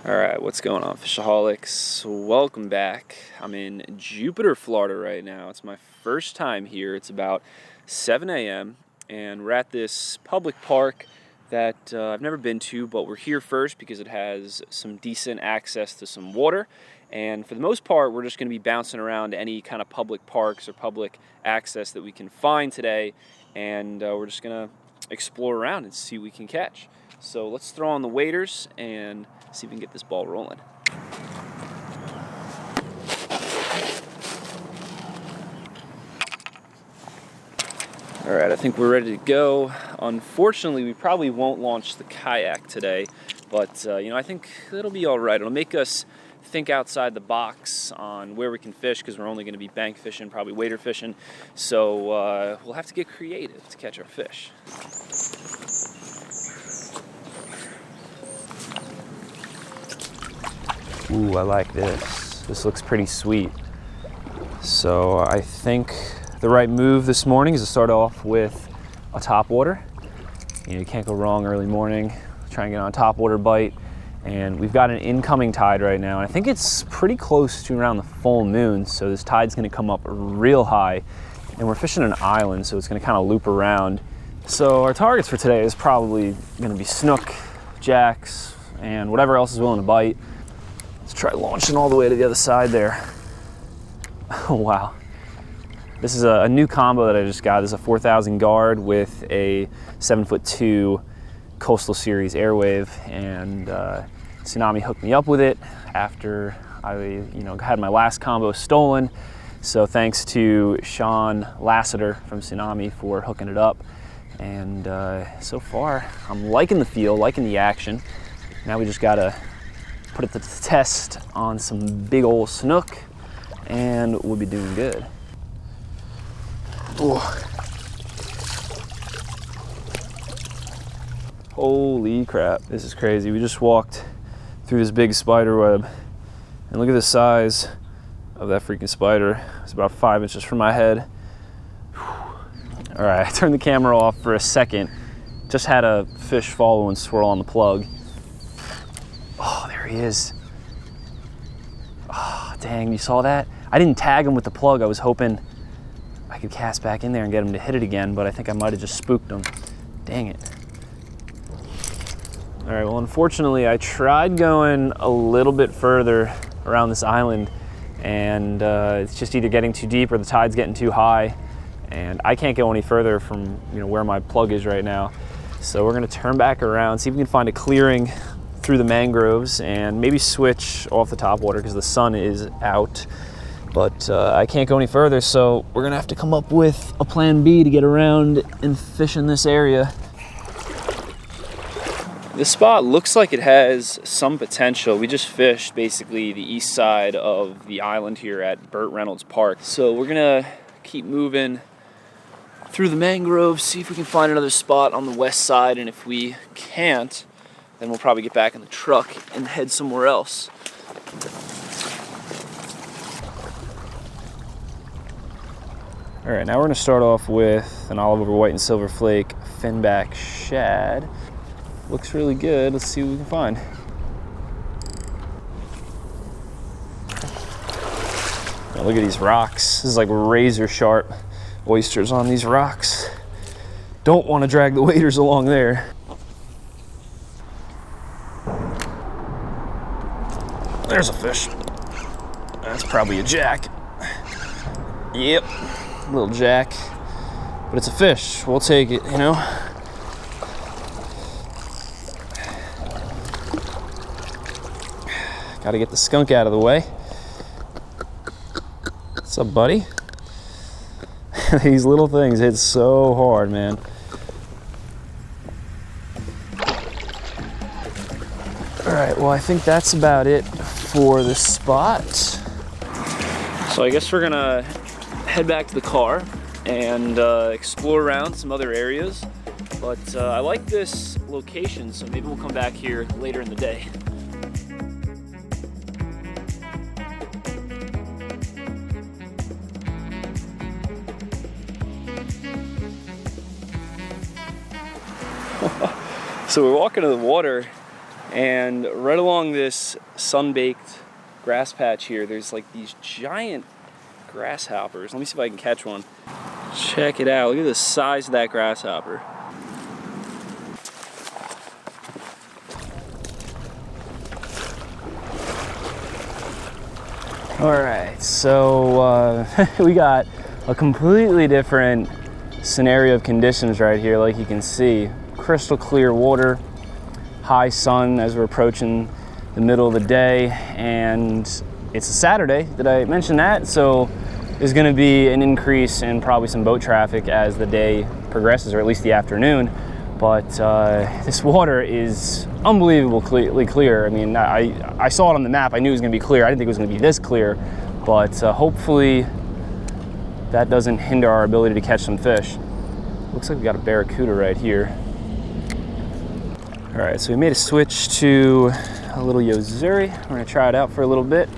Alright, what's going on, Fishaholics? Welcome back. I'm in Jupiter, Florida right now. It's my first time here. It's about 7 a.m. and we're at this public park that I've never been to, but we're here first because it has some decent access to some water. And for the most part, we're just going to be bouncing around any kind of public parks or public access that we can find today. And we're just going to explore around and see what we can catch. So let's throw on the waders and see if we can get this ball rolling. All right, I think we're ready to go. Unfortunately, we probably won't launch the kayak today, but I think it'll be all right. It'll make us think outside the box on where we can fish because we're only going to be bank fishing, probably wader fishing. So we'll have to get creative to catch our fish. Ooh, I like this. This looks pretty sweet. So I think the right move this morning is to start off with a topwater. You can't go wrong early morning. Try and get on a topwater bite. And we've got an incoming tide right now. And I think it's pretty close to around the full moon. So this tide's gonna come up real high. And we're fishing an island, so it's gonna kind of loop around. So our targets for today is probably gonna be snook, jacks, and whatever else is willing to bite. Let's try launching all the way to the other side there. Oh, wow. This is a new combo that I just got. This is a 4,000 guard with a 7'2" Coastal Series Airwave, and Tsunami hooked me up with it after I had my last combo stolen. So thanks to Sean Lassiter from Tsunami for hooking it up. And so far, I'm liking the feel, liking the action. Now we just gotta put it to the test on some big old snook, and we'll be doing good. Ooh. Holy crap, this is crazy. We just walked through this big spider web, and look at the size of that freaking spider. It's about 5 inches from my head. All right, I turned the camera off for a second. Just had a fish follow and swirl on the plug. Oh, there he is. Oh, dang, you saw that? I didn't tag him with the plug. I was hoping I could cast back in there and get him to hit it again, but I think I might have just spooked him. Dang it. All right, well, unfortunately, I tried going a little bit further around this island, and it's just either getting too deep or the tide's getting too high, and I can't go any further from where my plug is right now. So we're gonna turn back around, see if we can find a clearing through the mangroves and maybe switch off the topwater because the sun is out. But I can't go any further, so we're gonna have to come up with a plan B to get around and fish in this area. This spot looks like it has some potential. We just fished basically the east side of the island here at Burt Reynolds Park. So we're gonna keep moving through the mangroves, see if we can find another spot on the west side, and if we can't, then we'll probably get back in the truck and head somewhere else. All right, now we're gonna start off with an olive over white and silver flake finback shad. Looks really good. Let's see what we can find. Now look at these rocks. This is like razor sharp oysters on these rocks. Don't want to drag the waders along there. There's a fish. That's probably a jack. Yep, little jack. But it's a fish. We'll take it, Gotta get the skunk out of the way. What's up, buddy? These little things hit so hard, man. All right, well, I think that's about it for the spot. So I guess we're gonna head back to the car and explore around some other areas. But I like this location, so maybe we'll come back here later in the day. So we're walking to the water And right along this sun-baked grass patch here, there's like these giant grasshoppers. Let me see if I can catch one. Check it out. Look at the size of that grasshopper. Alright, so we got a completely different scenario of conditions right here. Like you can see, crystal clear water, high sun as we're approaching the middle of the day, and it's a Saturday. Did I mention that? So there's going to be an increase in probably some boat traffic as the day progresses, or at least the afternoon. But this water is unbelievably clear. I mean, I saw it on the map. I knew it was going to be clear. I didn't think it was going to be this clear, but hopefully that doesn't hinder our ability to catch some fish. Looks like we got a barracuda right here. All right, so we made a switch to a little Yozuri. We're going to try it out for a little bit.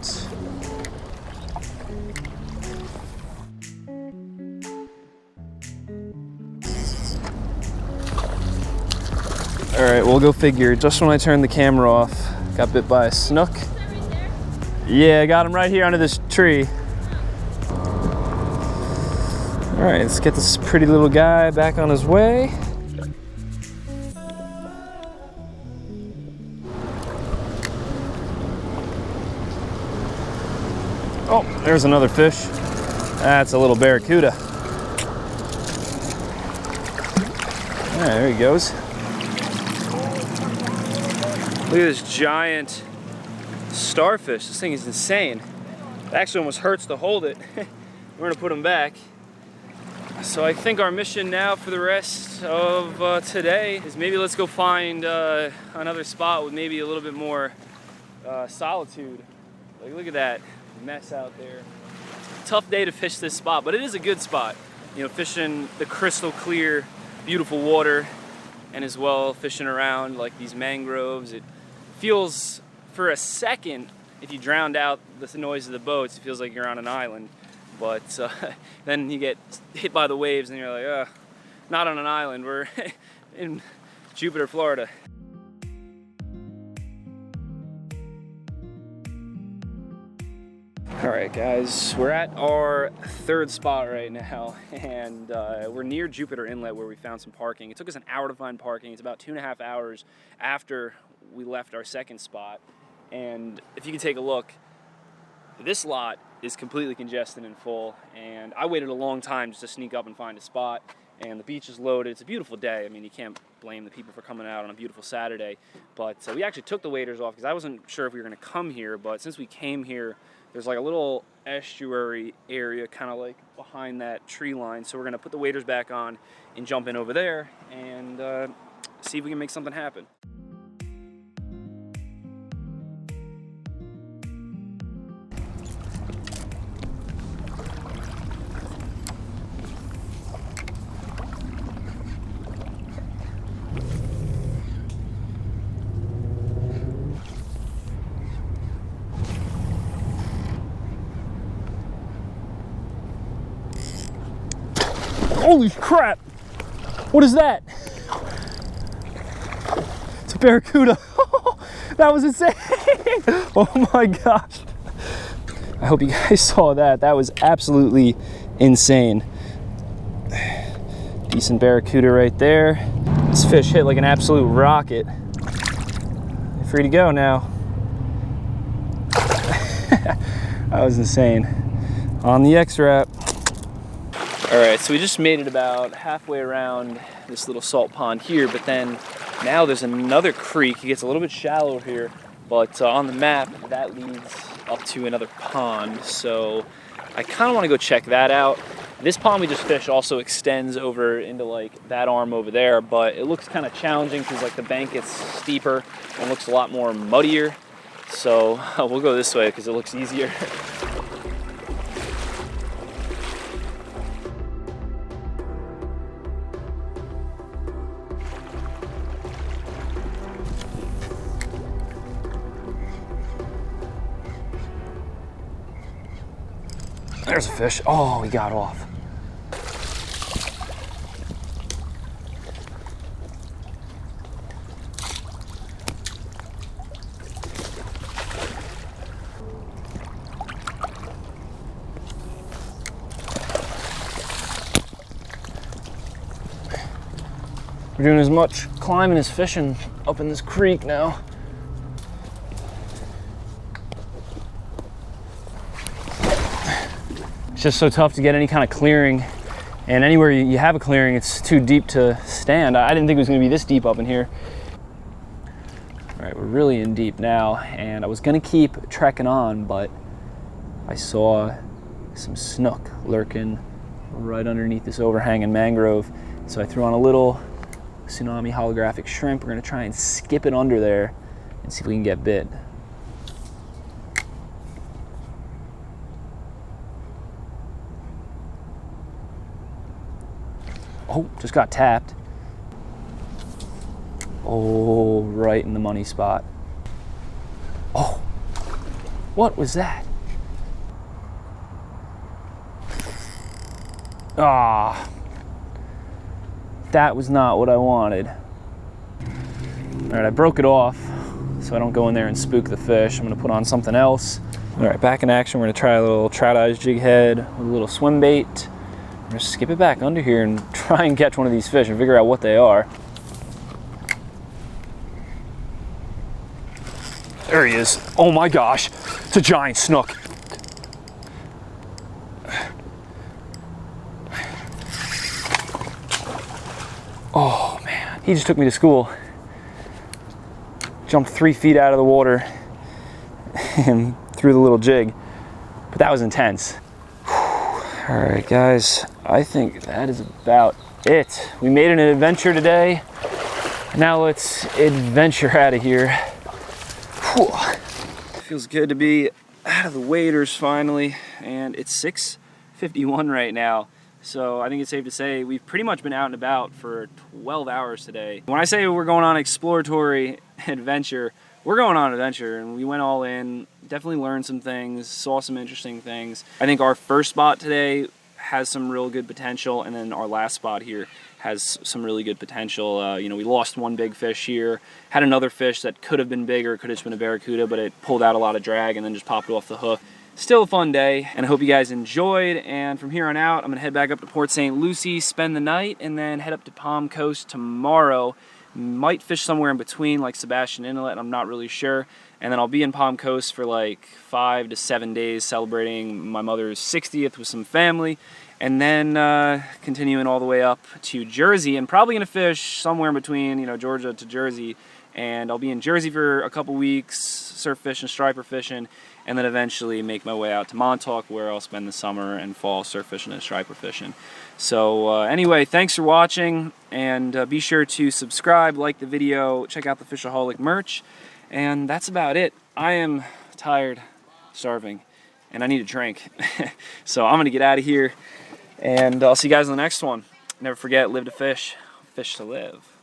All right, we'll go figure. Just when I turned the camera off, got bit by a snook. Yeah, I got him right here under this tree. All right, let's get this pretty little guy back on his way. Oh, there's another fish. That's a little barracuda. All right, there he goes. Look at this giant starfish. This thing is insane. It actually almost hurts to hold it. We're gonna put him back. So I think our mission now for the rest of today is maybe let's go find another spot with maybe a little bit more solitude. Like, look at that mess out there. Tough day to fish this spot, but it is a good spot. You know, fishing the crystal clear, beautiful water, and as well fishing around like these mangroves. It feels, for a second, if you drowned out the noise of the boats, it feels like you're on an island. But then you get hit by the waves and you're like, not on an island, we're in Jupiter, Florida. All right, guys, we're at our third spot right now, and we're near Jupiter Inlet where we found some parking. It took us an hour to find parking. It's about 2.5 hours after we left our second spot. And if you can take a look, this lot is completely congested and full, and I waited a long time just to sneak up and find a spot, and the beach is loaded. It's a beautiful day. I mean, you can't blame the people for coming out on a beautiful Saturday, but we actually took the waders off because I wasn't sure if we were going to come here, but since we came here, there's like a little estuary area kind of like behind that tree line, so we're going to put the waders back on and jump in over there and see if we can make something happen. Holy crap! What is that? It's a barracuda. That was insane! Oh my gosh. I hope you guys saw that. That was absolutely insane. Decent barracuda right there. This fish hit like an absolute rocket. Free to go now. That was insane. On the X-Wrap. All right, so we just made it about halfway around this little salt pond here, but then now there's another creek. It gets a little bit shallow here, but on the map, that leads up to another pond. So I kind of want to go check that out. This pond we just fished also extends over into like that arm over there, but it looks kind of challenging because like the bank gets steeper and looks a lot more muddier. So we'll go this way because it looks easier. There's a fish. Oh, he got off. doing as much climbing as fishing up in this creek now. It's just so tough to get any kind of clearing, and anywhere you have a clearing, it's too deep to stand. I didn't think it was going to be this deep up in here. All right, we're really in deep now, and I was going to keep trekking on, but I saw some snook lurking right underneath this overhanging mangrove, so I threw on a little Tsunami holographic shrimp. We're going to try and skip it under there and see if we can get bit. Oh, just got tapped. Oh, right in the money spot. Oh, what was that? Ah, that was not what I wanted. All right, I broke it off so I don't go in there and spook the fish. I'm gonna put on something else. All right, back in action. We're gonna try a little trout eyes jig head with a little swim bait. I'm gonna skip it back under here and try and catch one of these fish and figure out what they are. There he is. Oh my gosh, it's a giant snook. Oh man, he just took me to school. Jumped 3 feet out of the water and threw the little jig, but that was intense. All right, guys, I think that is about it. We made an adventure today. Now let's adventure out of here. Whew. Feels good to be out of the waders finally, and it's 6:51 right now. So I think it's safe to say we've pretty much been out and about for 12 hours today. When I say we're going on exploratory adventure, we're going on an adventure, and we went all in, definitely learned some things, saw some interesting things. I think our first spot today has some real good potential, and then our last spot here has some really good potential. You know, we lost one big fish here, had another fish that could have been bigger, could have just been a barracuda, but it pulled out a lot of drag and then just popped it off the hook. Still a fun day, and I hope you guys enjoyed, and from here on out, I'm gonna head back up to Port St. Lucie, spend the night, and then head up to Palm Coast tomorrow. Might fish somewhere in between, like Sebastian Inlet, I'm not really sure. And then I'll be in Palm Coast for like 5 to 7 days celebrating my mother's 60th with some family. And then continuing all the way up to Jersey, and probably gonna fish somewhere in between, you know, Georgia to Jersey. And I'll be in Jersey for a couple weeks, surf fishing, striper fishing, and then eventually make my way out to Montauk, where I'll spend the summer and fall surf fishing and striper fishing. So anyway, thanks for watching, and be sure to subscribe, like the video, check out the Fishaholic merch, and that's about it. I am tired, starving, and I need a drink. So I'm gonna get out of here, and I'll see you guys in the next one. Never forget, live to fish, fish to live.